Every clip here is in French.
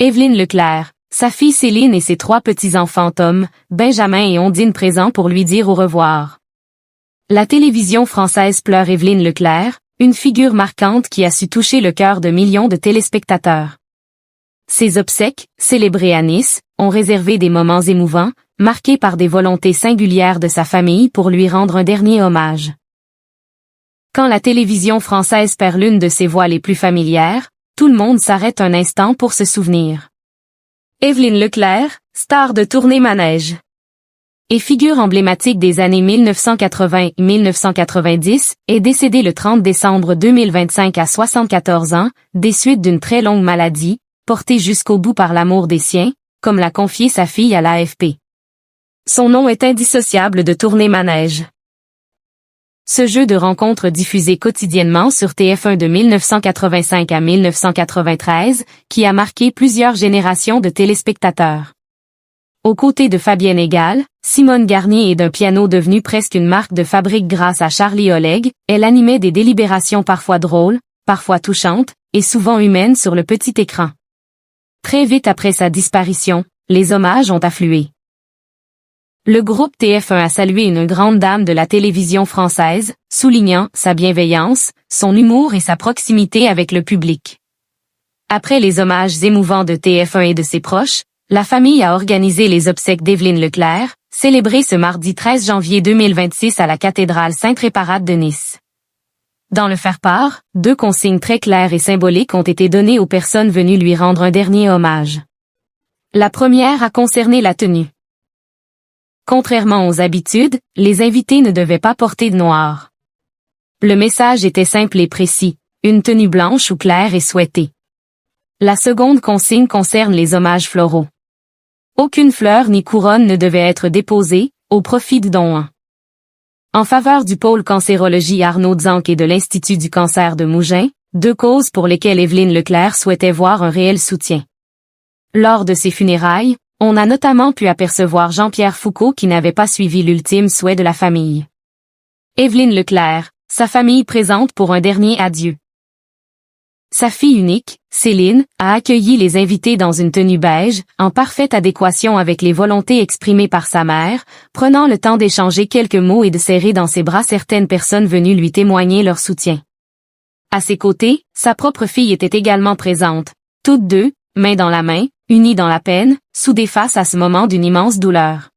Évelyne Leclerc, sa fille Céline et ses 3 petits-enfants Tom, Benjamin et Ondine présents pour lui dire au revoir. La télévision française pleure Évelyne Leclerc, une figure marquante qui a su toucher le cœur de millions de téléspectateurs. Ses obsèques, célébrées à Nice, ont réservé des moments émouvants, marqués par des volontés singulières de sa famille pour lui rendre un dernier hommage. Quand la télévision française perd l'une de ses voix les plus familières, tout le monde s'arrête un instant pour se souvenir. Évelyne Leclerc, star de tournée manège. Et figure emblématique des années 1980-1990, est décédée le 30 décembre 2025 à 74 ans, des suites d'une très longue maladie, portée jusqu'au bout par l'amour des siens, comme l'a confié sa fille à l'AFP. Son nom est indissociable de tournée manège. Ce jeu de rencontres diffusé quotidiennement sur TF1 de 1985 à 1993, qui a marqué plusieurs générations de téléspectateurs. Aux côtés de Fabienne Egal, Simone Garnier et d'un piano devenu presque une marque de fabrique grâce à Charlie Oleg, elle animait des délibérations parfois drôles, parfois touchantes, et souvent humaines sur le petit écran. Très vite après sa disparition, les hommages ont afflué. Le groupe TF1 a salué une grande dame de la télévision française, soulignant sa bienveillance, son humour et sa proximité avec le public. Après les hommages émouvants de TF1 et de ses proches, la famille a organisé les obsèques d'Évelyne Leclerc, célébrées ce mardi 13 janvier 2026 à la cathédrale Sainte-Réparate de Nice. Dans le faire-part, 2 consignes très claires et symboliques ont été données aux personnes venues lui rendre un dernier hommage. La première a concerné la tenue. Contrairement aux habitudes, les invités ne devaient pas porter de noir. Le message était simple et précis, une tenue blanche ou claire est souhaitée. La seconde consigne concerne les hommages floraux. Aucune fleur ni couronne ne devait être déposée, au profit du don 1. En faveur du pôle cancérologie Arnaud Zanck et de l'Institut du cancer de Mougins, 2 causes pour lesquelles Évelyne Leclerc souhaitait voir un réel soutien. Lors de ses funérailles, on a notamment pu apercevoir Jean-Pierre Foucault qui n'avait pas suivi l'ultime souhait de la famille. Évelyne Leclerc, sa famille présente pour un dernier adieu. Sa fille unique, Céline, a accueilli les invités dans une tenue beige, en parfaite adéquation avec les volontés exprimées par sa mère, prenant le temps d'échanger quelques mots et de serrer dans ses bras certaines personnes venues lui témoigner leur soutien. À ses côtés, sa propre fille était également présente, toutes 2, main dans la main, unies dans la peine, soudées face à ce moment d'une immense douleur.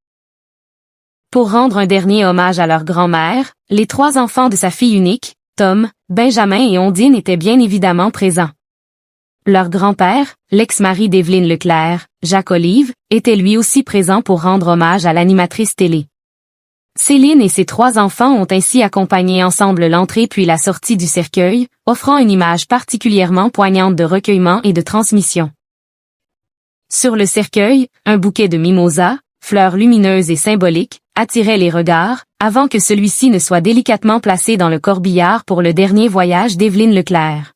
Pour rendre un dernier hommage à leur grand-mère, les 3 enfants de sa fille unique, Tom, Benjamin et Ondine étaient bien évidemment présents. Leur grand-père, l'ex-mari d'Évelyne Leclerc, Jacques Olive, était lui aussi présent pour rendre hommage à l'animatrice télé. Céline et ses 3 enfants ont ainsi accompagné ensemble l'entrée puis la sortie du cercueil, offrant une image particulièrement poignante de recueillement et de transmission. Sur le cercueil, un bouquet de mimosas, fleurs lumineuses et symboliques, attirait les regards, avant que celui-ci ne soit délicatement placé dans le corbillard pour le dernier voyage d'Évelyne Leclerc.